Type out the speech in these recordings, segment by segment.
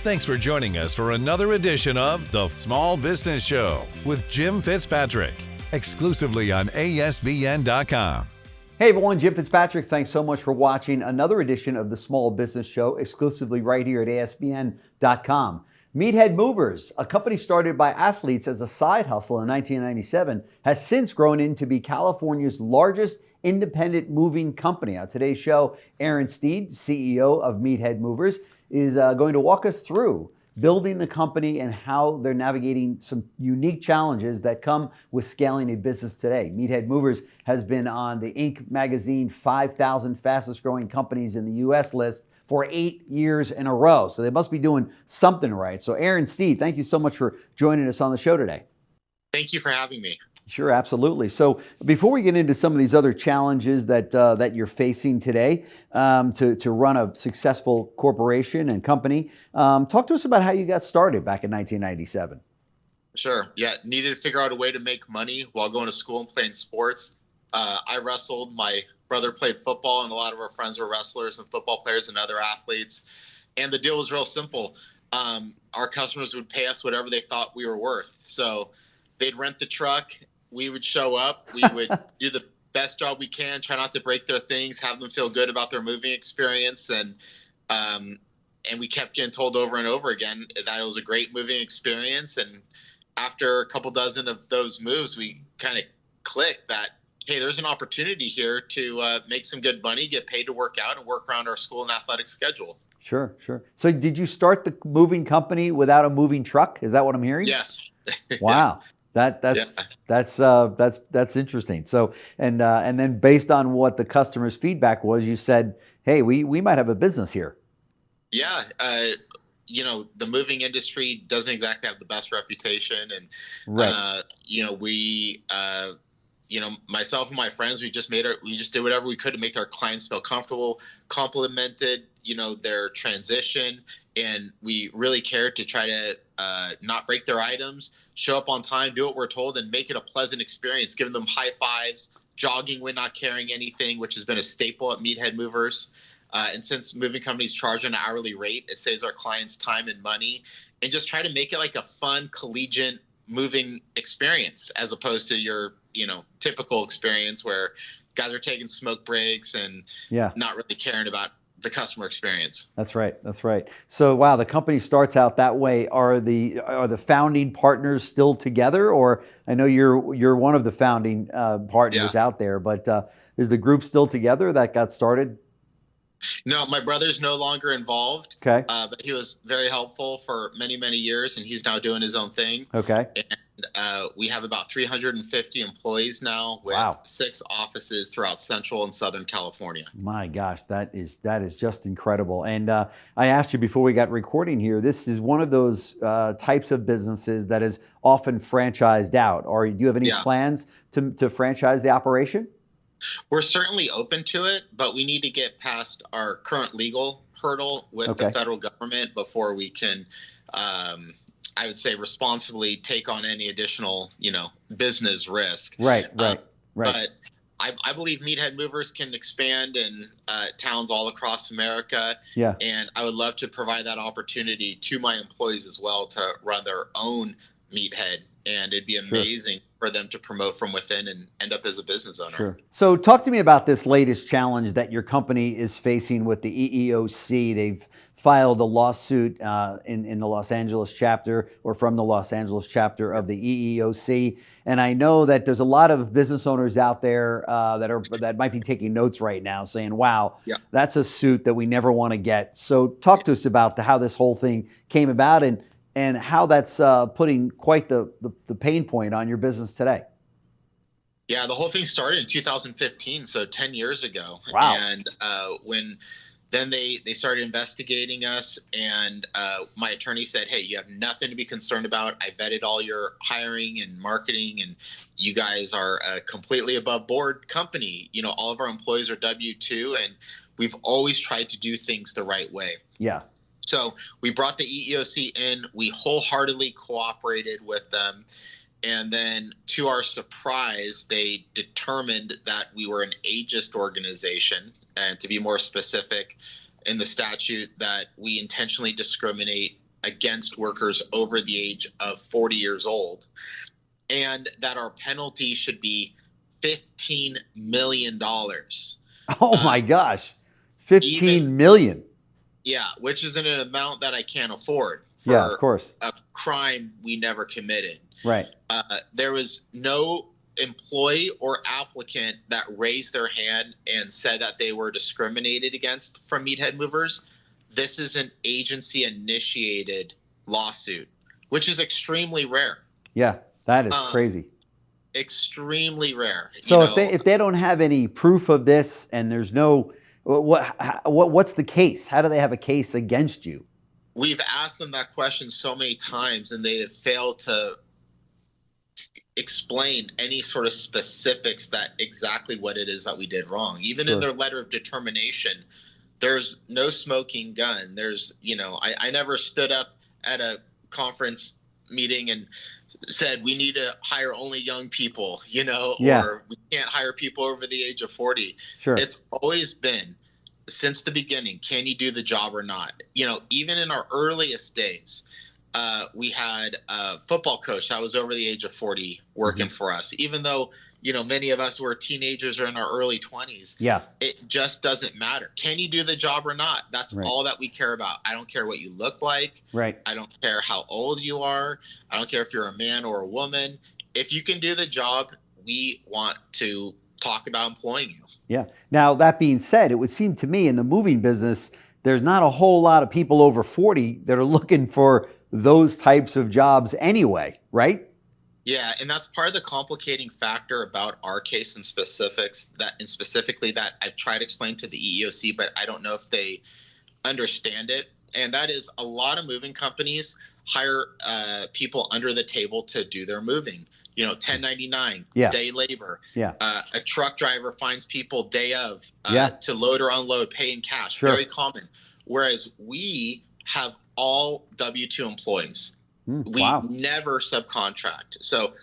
Thanks for joining us for another edition of The Small Business Show with Jim Fitzpatrick, exclusively on ASBN.com. Hey everyone, Jim Fitzpatrick. Thanks so much for watching another edition of The Small Business Show, exclusively right here at ASBN.com. Meathead Movers, a company started by athletes as a side hustle in 1997, has since grown into be California's largest independent moving company. On today's show, Aaron Steed, CEO of Meathead Movers, is going to walk us through building the company and how they're navigating some unique challenges that come with scaling a business today. Meathead Movers has been on the Inc. magazine 5,000 fastest growing companies in the U.S. list for 8 years in a row. So they must be doing something right. So Aaron Steed, thank you so much for joining us on the show today. Thank you for having me. Sure, absolutely. So before we get into some of these other challenges that you're facing today to run a successful corporation and company, talk to us about how you got started back in 1997. Sure. Yeah, needed to figure out a way to make money while going to school and playing sports. I wrestled. My brother played football, and a lot of our friends were wrestlers and football players and other athletes. And the deal was real simple. Our customers would pay us whatever they thought we were worth. So they'd rent the truck. We would show up. We would do the best job we can, try not to break their things, have them feel good about their moving experience. And we kept getting told over and over again that it was a great moving experience. And after a couple dozen of those moves, we kind of clicked that, hey, there's an opportunity here to make some good money, get paid to work out, and work around our school and athletic schedule. Sure. So did you start the moving company without a moving truck? Is that what I'm hearing? Yes. Wow. That's interesting. So and then based on what the customer's feedback was, you said, hey, we might have a business here. Yeah. The moving industry doesn't exactly have the best reputation. And, right. Myself and my friends, we just did whatever we could to make our clients feel comfortable, complimented, their transition. And we really cared to try to not break their items, show up on time, do what we're told, and make it a pleasant experience, giving them high fives, jogging when not carrying anything, which has been a staple at Meathead Movers. And since moving companies charge an hourly rate, it saves our clients time and money, and just try to make it like a fun, collegiate moving experience as opposed to your, typical experience where guys are taking smoke breaks and not really caring about the customer experience. That's right. So, wow, the company starts out that way. Are the founding partners still together, or I know you're one of the founding partners out there, but is the group still together that got started? No, my brother's no longer involved. Okay. But he was very helpful for many, many years, and he's now doing his own thing. Okay. And we have about 350 employees now with 6 offices throughout Central and Southern California. My gosh, that is just incredible. And I asked you before we got recording here, this is one of those types of businesses that is often franchised out. Or do you have any plans to franchise the operation? We're certainly open to it, but we need to get past our current legal hurdle with the federal government before we can, I would say, responsibly take on any additional, business risk. Right. But I believe Meathead Movers can expand in towns all across America. Yeah. And I would love to provide that opportunity to my employees as well to run their own Meathead. And it'd be amazing for them to promote from within and end up as a business owner. Sure. So talk to me about this latest challenge that your company is facing with the EEOC. They've filed a lawsuit in the Los Angeles chapter, or from the Los Angeles chapter of the EEOC. And I know that there's a lot of business owners out there that might be taking notes right now saying, wow, that's a suit that we never want to get. So talk to us about how this whole thing came about and how that's putting quite the pain point on your business today. Yeah, the whole thing started in 2015, so 10 years ago. Wow. And then they started investigating us, and my attorney said, hey, you have nothing to be concerned about. I vetted all your hiring and marketing, and you guys are a completely above board company. All of our employees are W-2, and we've always tried to do things the right way. Yeah. So we brought the EEOC in. We wholeheartedly cooperated with them. And then to our surprise, they determined that we were an ageist organization. And to be more specific, in the statute, that we intentionally discriminate against workers over the age of 40 years old, and that our penalty should be $15 million. Oh my gosh, 15 million. Yeah, which is an amount that I can't afford for Yeah, of course. a crime we never committed. Right. There was no employee or applicant that raised their hand and said that they were discriminated against from Meathead Movers. This is an agency-initiated lawsuit, which is extremely rare. Yeah, that is crazy. Extremely rare. So if they don't have any proof of this, and there's no what's the case? How do they have a case against you? We've asked them that question so many times, and they have failed to explain any sort of specifics that exactly what it is that we did wrong. Even in their letter of determination, there's no smoking gun. There's, I never stood up at a conference meeting and said we need to hire only young people, or we can't hire people over the age of 40. Sure. It's always been, since the beginning, can you do the job or not? Even in our earliest days, we had a football coach that was over the age of 40 working for us, even though, many of us were teenagers or in our early 20s. Yeah. It just doesn't matter. Can you do the job or not? That's all that we care about. I don't care what you look like. Right. I don't care how old you are. I don't care if you're a man or a woman. If you can do the job, we want to talk about employing you. Yeah. Now, that being said, it would seem to me in the moving business, there's not a whole lot of people over 40 that are looking for those types of jobs anyway, right? Yeah, and that's part of the complicating factor about our case in specifically that I've tried to explain to the EEOC, but I don't know if they understand it. And that is, a lot of moving companies hire people under the table to do their moving. 1099, day labor. Yeah. A truck driver finds people day of to load or unload, pay in cash. Sure. Very common. Whereas we have all W-2 employees. We never subcontract. So,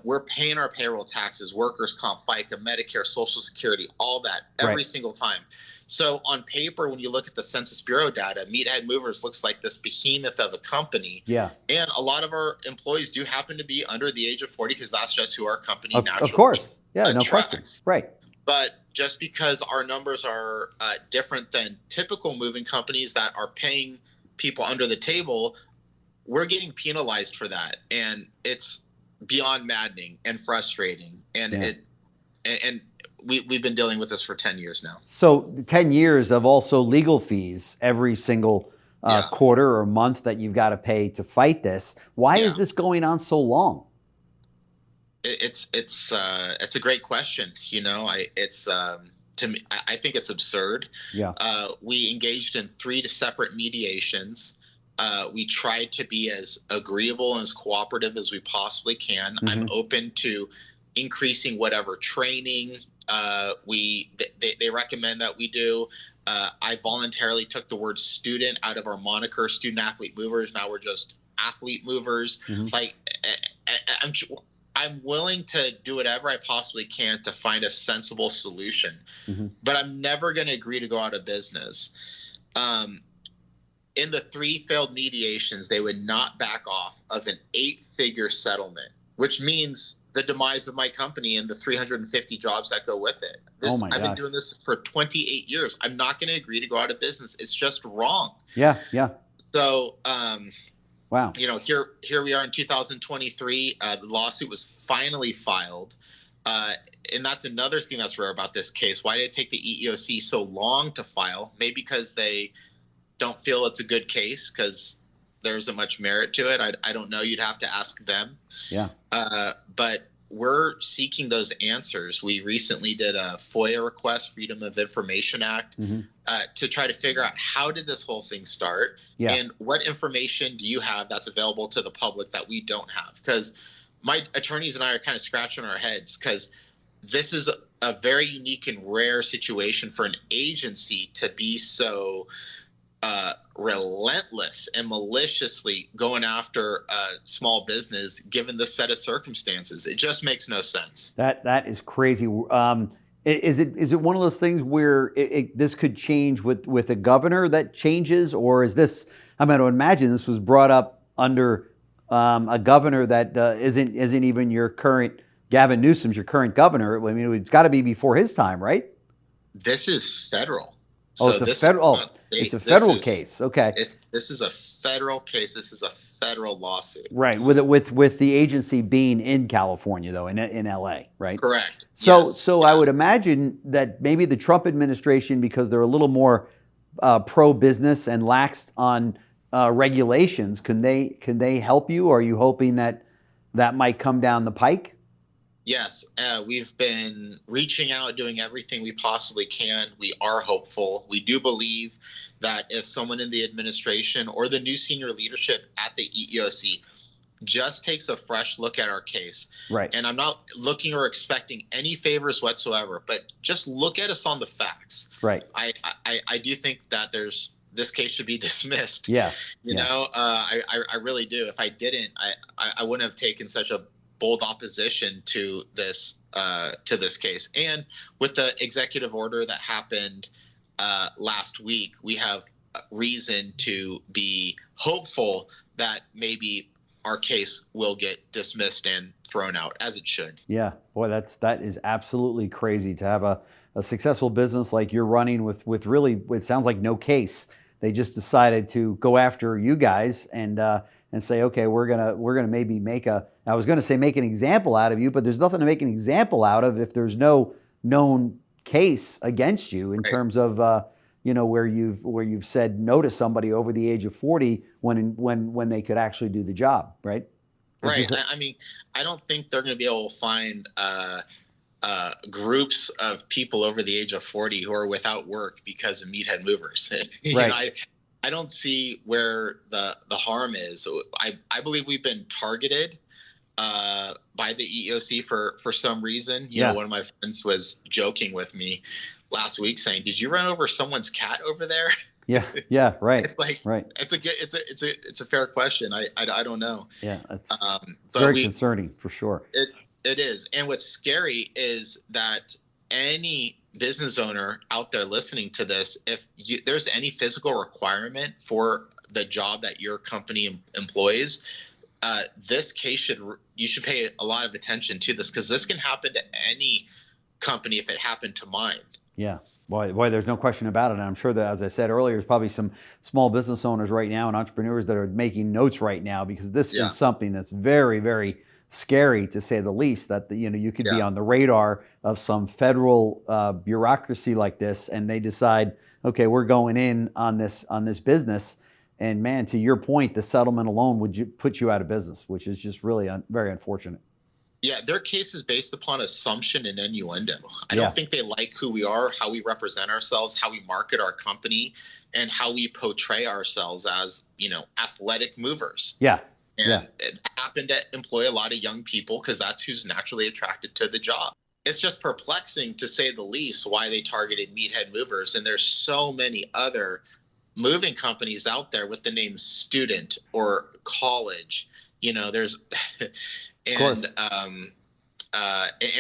we're paying our payroll taxes, workers' comp, FICA, Medicare, Social Security, all that every single time. So on paper, when you look at the Census Bureau data, Meathead Movers looks like this behemoth of a company. Yeah. And a lot of our employees do happen to be under the age of 40 because that's just who our company naturally Of course. Yeah, no question. Right. But just because our numbers are different than typical moving companies that are paying people under the table, we're getting penalized for that. And it's beyond maddening and frustrating. And we've been dealing with this for 10 years now. So 10 years of also legal fees every single quarter or month that you've got to pay to fight this. Why is this going on so long? It's a great question. To me, I think it's absurd. Yeah. We engaged in 3 separate mediations. We tried to be as agreeable and as cooperative as we possibly can. I'm open to increasing whatever training they recommend that we do. I voluntarily took the word student out of our moniker, Student Athlete Movers. Now we're just Athlete Movers. I'm willing to do whatever I possibly can to find a sensible solution, but I'm never going to agree to go out of business. In the 3 failed mediations, they would not back off of an 8-figure settlement, which means the demise of my company and the 350 jobs that go with it. I've been doing this for 28 years. I'm not going to agree to go out of business. It's just wrong. Yeah, yeah. So, wow. Here we are in 2023. The lawsuit was finally filed. And that's another thing that's rare about this case. Why did it take the EEOC so long to file? Maybe because they don't feel it's a good case because there isn't much merit to it. I don't know. You'd have to ask them. Yeah. But we're seeking those answers. We recently did a FOIA request, Freedom of Information Act, to try to figure out how did this whole thing start and what information do you have that's available to the public that we don't have? Because my attorneys and I are kind of scratching our heads because this is a very unique and rare situation for an agency to be so relentless and maliciously going after a small business given this set of circumstances. It just makes no sense. That is crazy. Is it one of those things where this could change with a governor that changes, or is this I mean, I would imagine this was brought up under a governor that isn't even your current, Gavin Newsom's your current governor. I mean, it's got to be before his time, right? This is federal. Oh, so it's a federal. It's a federal case. Okay. This is a federal case. This is a federal lawsuit. Right. With the agency being in California, though, in LA, right? Correct. So Yes. I would imagine that maybe the Trump administration, because they're a little more pro-business and lax on regulations, can they help you? Or are you hoping that might come down the pike? Yes, we've been reaching out, doing everything we possibly can. We are hopeful. We do believe that if someone in the administration or the new senior leadership at the EEOC just takes a fresh look at our case, right? And I'm not looking or expecting any favors whatsoever, but just look at us on the facts, right? I do think that this case should be dismissed. Yeah, you know, I really do. If I didn't, I wouldn't have taken such a bold opposition to this case. And with the executive order that happened last week, we have reason to be hopeful that maybe our case will get dismissed and thrown out, as it should. Yeah, boy, that is absolutely crazy to have a successful business like you're running with really, it sounds like no case. They just decided to go after you guys and say, okay, we're gonna maybe make an example out of you, but there's nothing to make an example out of if there's no known case against you in terms of where you've said no to somebody over the age of 40 when they could actually do the job, right? Right. I mean, I don't think they're going to be able to find groups of people over the age of 40 who are without work because of Meathead Movers. Right. I don't see where the harm is. I believe we've been targeted by the EEOC for some reason. You know, one of my friends was joking with me last week saying, "Did you run over someone's cat over there?" Yeah, right. It's like, right. It's a fair question. I don't know. Yeah, it's very concerning for sure. It is. And what's scary is that any business owner out there listening to this, if there's any physical requirement for the job that your company employs, this case you should pay a lot of attention to this, because this can happen to any company if it happened to mine. Yeah. Boy, there's no question about it. And I'm sure that, as I said earlier, there's probably some small business owners right now and entrepreneurs that are making notes right now, because this is something that's very, very scary, to say the least, that you could be on the radar of some federal bureaucracy like this, and they decide, okay, we're going in on this business, and man, to your point, the settlement alone would put you out of business, which is just really very unfortunate. Yeah, their case is based upon assumption and innuendo. I don't think they like who we are, how we represent ourselves, how we market our company, and how we portray ourselves as, athletic movers. Yeah. And it happened to employ a lot of young people because that's who's naturally attracted to the job. It's just perplexing, to say the least, why they targeted Meathead Movers. And there's so many other moving companies out there with the name student or college. There's and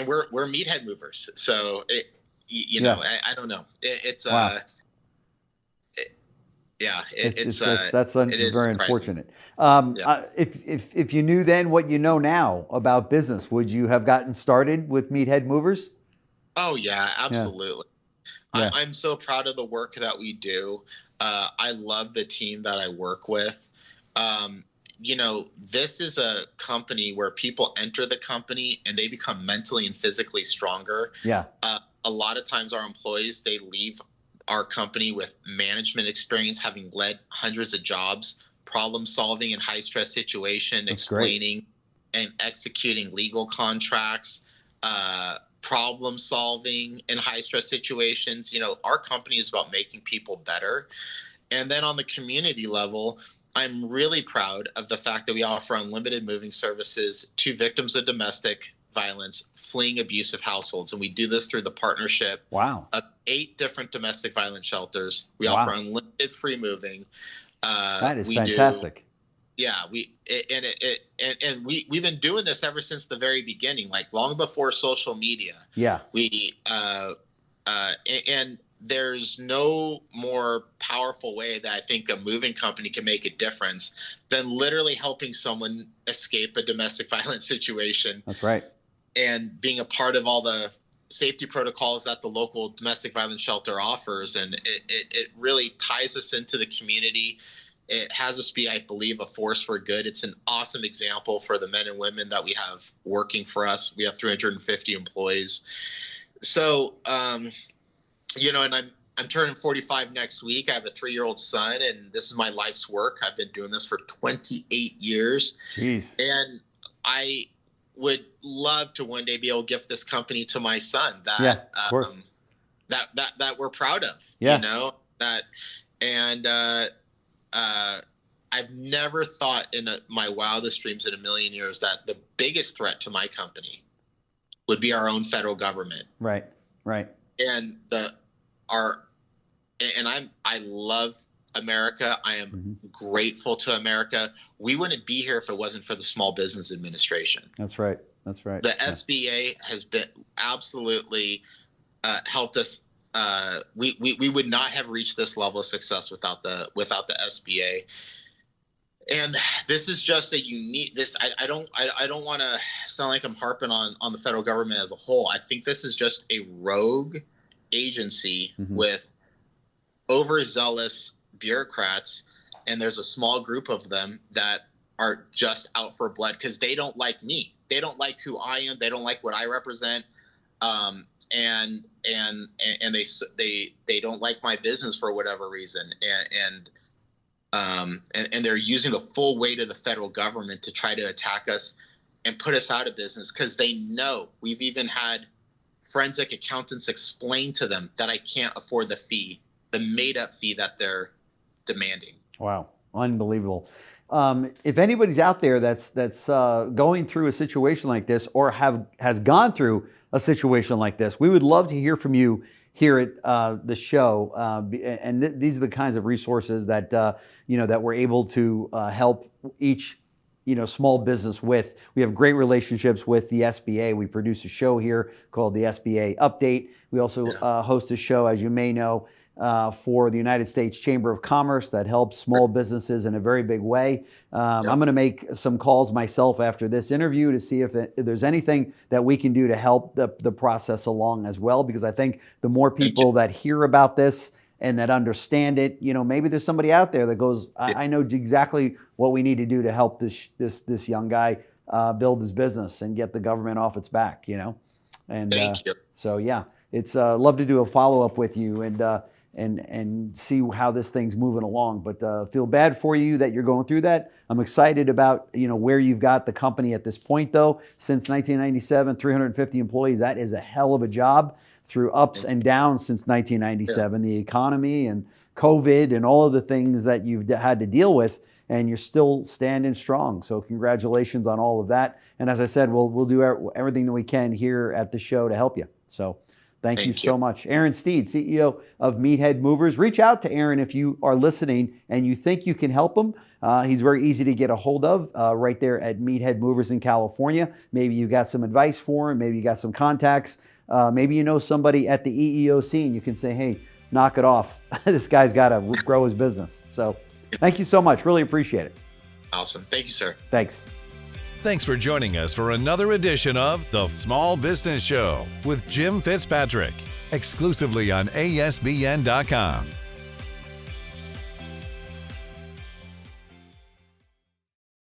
we're Meathead Movers. So I don't know. It's wow. It's very unfortunate. If you knew then what you know now about business, would you have gotten started with Meathead Movers? Oh yeah, absolutely. Yeah. I'm so proud of the work that we do. I love the team that I work with. This is a company where people enter the company and they become mentally and physically stronger. Yeah. A lot of times our employees, they leave our company with management experience, having led hundreds of jobs, problem solving in high stress situation, explaining and executing legal contracts, problem solving in high stress situations. Our company is about making people better. And then on the community level, I'm really proud of the fact that we offer unlimited moving services to victims of domestic violence fleeing abusive households. And we do this through the partnership of 8 different domestic violence shelters. We offer unlimited free moving. That is fantastic. We've been doing this ever since the very beginning, like long before social media. Yeah. And there's no more powerful way that I think a moving company can make a difference than literally helping someone escape a domestic violence situation. That's right. And being a part of all the safety protocols that the local domestic violence shelter offers. And it really ties us into the community. It has us be, I believe, a force for good. It's an awesome example for the men and women that we have working for us. We have 350 employees. So, and I'm turning 45 next week. I have a 3-year-old son, and this is my life's work. I've been doing this for 28 years. Jeez. And I would love to one day be able to gift this company to my son that that we're proud of. I've never thought in my wildest dreams in a million years that the biggest threat to my company would be our own federal government. Right. And I love America. I am grateful to America. We wouldn't be here if it wasn't for the Small Business Administration. That's right. The SBA has been absolutely helped us. We would not have reached this level of success without the SBA. And this is just a unique. I don't want to sound like I'm harping on the federal government as a whole. I think this is just a rogue agency with overzealous bureaucrats, and there's a small group of them that are just out for blood because they don't like me. They don't like who I am. They don't like what I represent. And they don't like my business for whatever reason. And they're using the full weight of the federal government to try to attack us and put us out of business because they know. We've even had forensic accountants explain to them that I can't afford the made up fee that they're demanding. Wow. Unbelievable. If anybody's out there that's going through a situation like this or has gone through a situation like this, we would love to hear from you here at the show. And these are the kinds of resources that that we're able to help each small business with. We have great relationships with the SBA. We produce a show here called the SBA Update. We also host a show, as you may know, for the United States Chamber of Commerce that helps small businesses in a very big way. I'm going to make some calls myself after this interview to see if there's anything that we can do to help the process along as well, because I think the more people that hear about this and that understand it, maybe there's somebody out there that goes, I know exactly what we need to do to help this young guy build his business and get the government off its back, And Thank you. So yeah, it's love to do a follow-up with you and see how this thing's moving along. But feel bad for you that you're going through that. I'm excited about where you've got the company at this point, though. Since 1997, 350 employees. That is a hell of a job through ups and downs since 1997. The economy and COVID and all of the things that you've had to deal with, and you're still standing strong. So congratulations on all of that. And as I said, we'll do everything that we can here at the show to help you. So Thank you so much. Aaron Steed, CEO of Meathead Movers. Reach out to Aaron if you are listening and you think you can help him. He's very easy to get a hold of right there at Meathead Movers in California. Maybe you got some advice for him. Maybe you got some contacts. Maybe you know somebody at the EEOC and you can say, hey, knock it off. This guy's got to grow his business. So thank you so much. Really appreciate it. Awesome. Thank you, sir. Thanks. Thanks for joining us for another edition of The Small Business Show with Jim Fitzpatrick, exclusively on ASBN.com.